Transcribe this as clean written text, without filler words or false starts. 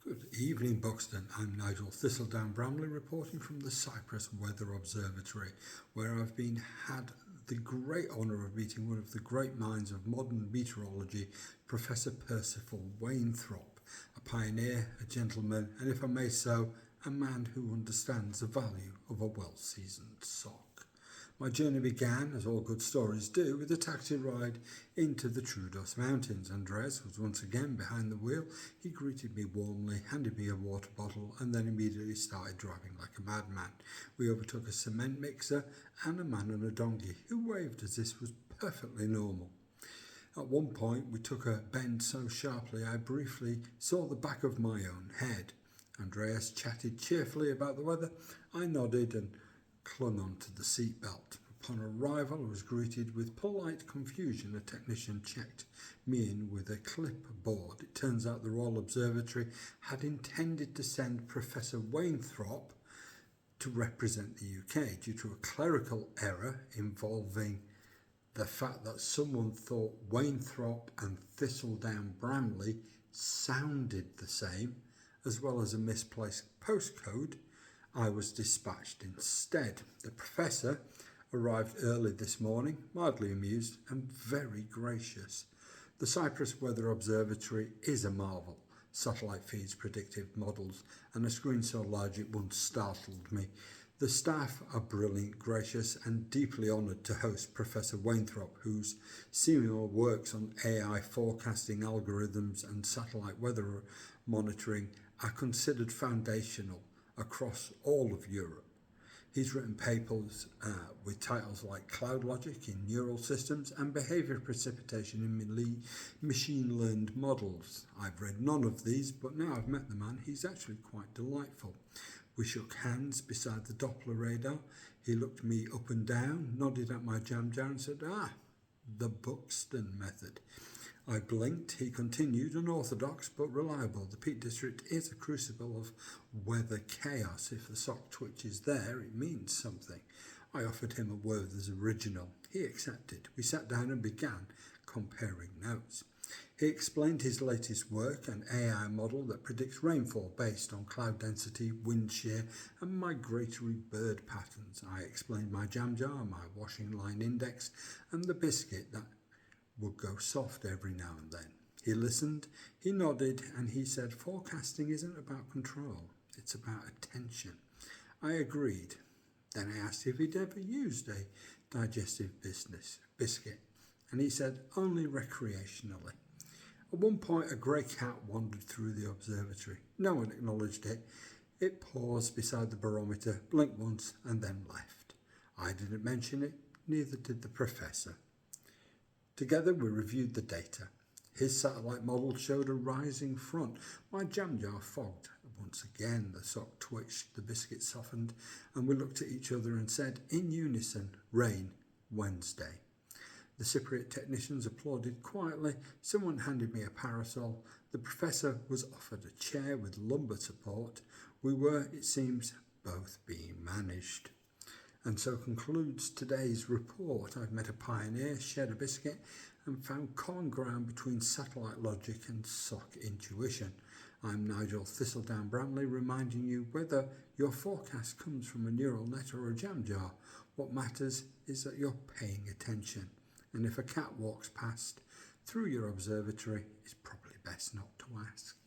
Good evening, Buxton. I'm Nigel Bramley reporting from the Cyprus Weather Observatory, where I've had the great honour of meeting one of the great minds of modern meteorology, Professor Percival Wainthropp, a pioneer, a gentleman, and if I may so, a man who understands the value of a well-seasoned sock. My journey began, as all good stories do, with a taxi ride into the Troodos Mountains. Andreas was once again behind the wheel. He greeted me warmly, handed me a water bottle, and then immediately started driving like a madman. We overtook a cement mixer and a man on a donkey, who waved as this was perfectly normal. At one point, we took a bend so sharply I briefly saw the back of my own head. Andreas chatted cheerfully about the weather. I nodded and clung onto the seatbelt. Upon arrival, I was greeted with polite confusion. A technician checked me in with a clipboard. It turns out the Royal Observatory had intended to send Professor Wainthropp to represent the UK due to a clerical error involving the fact that someone thought Wainthropp and Thistledown Bramley sounded the same, as well as a misplaced postcode. I was dispatched instead. The professor arrived early this morning, mildly amused and very gracious. The Cyprus Weather Observatory is a marvel. Satellite feeds predictive models and a screen so large it once startled me. The staff are brilliant, gracious and deeply honoured to host Professor Wainthropp, whose seminal works on AI forecasting algorithms and satellite weather monitoring are considered foundational across all of Europe. He's written papers with titles like Cloud Logic in Neural Systems and Behaviour Precipitation in Machine Learned Models. I've read none of these, but now I've met the man, he's actually quite delightful. We shook hands beside the Doppler radar. He looked me up and down, nodded at my jam jar and said, the Buxton method. I blinked. He continued, unorthodox but reliable. The Peak District is a crucible of weather chaos. If the sock twitches there, it means something. I offered him a word as original. He accepted. We sat down and began comparing notes. He explained his latest work, an AI model that predicts rainfall based on cloud density, wind shear and migratory bird patterns. I explained my jam jar, my washing line index and the biscuit that would go soft every now and then. He listened, he nodded, and he said, forecasting isn't about control, it's about attention. I agreed. Then I asked if he'd ever used a digestive biscuit, and he said, only recreationally. At one point, a grey cat wandered through the observatory. No one acknowledged it. It paused beside the barometer, blinked once, and then left. I didn't mention it, neither did the professor. Together we reviewed the data. His satellite model showed a rising front. My jam jar fogged. Once again the sock twitched, the biscuit softened, and we looked at each other and said, in unison, rain, Wednesday. The Cypriot technicians applauded quietly. Someone handed me a parasol. The professor was offered a chair with lumbar support. We were, it seems, both being managed. And so concludes today's report. I've met a pioneer, shared a biscuit, and found common ground between satellite logic and sock intuition. I'm Nigel Bramley, reminding you whether your forecast comes from a neural net or a jam jar, what matters is that you're paying attention. And if a cat walks past through your observatory, it's probably best not to ask.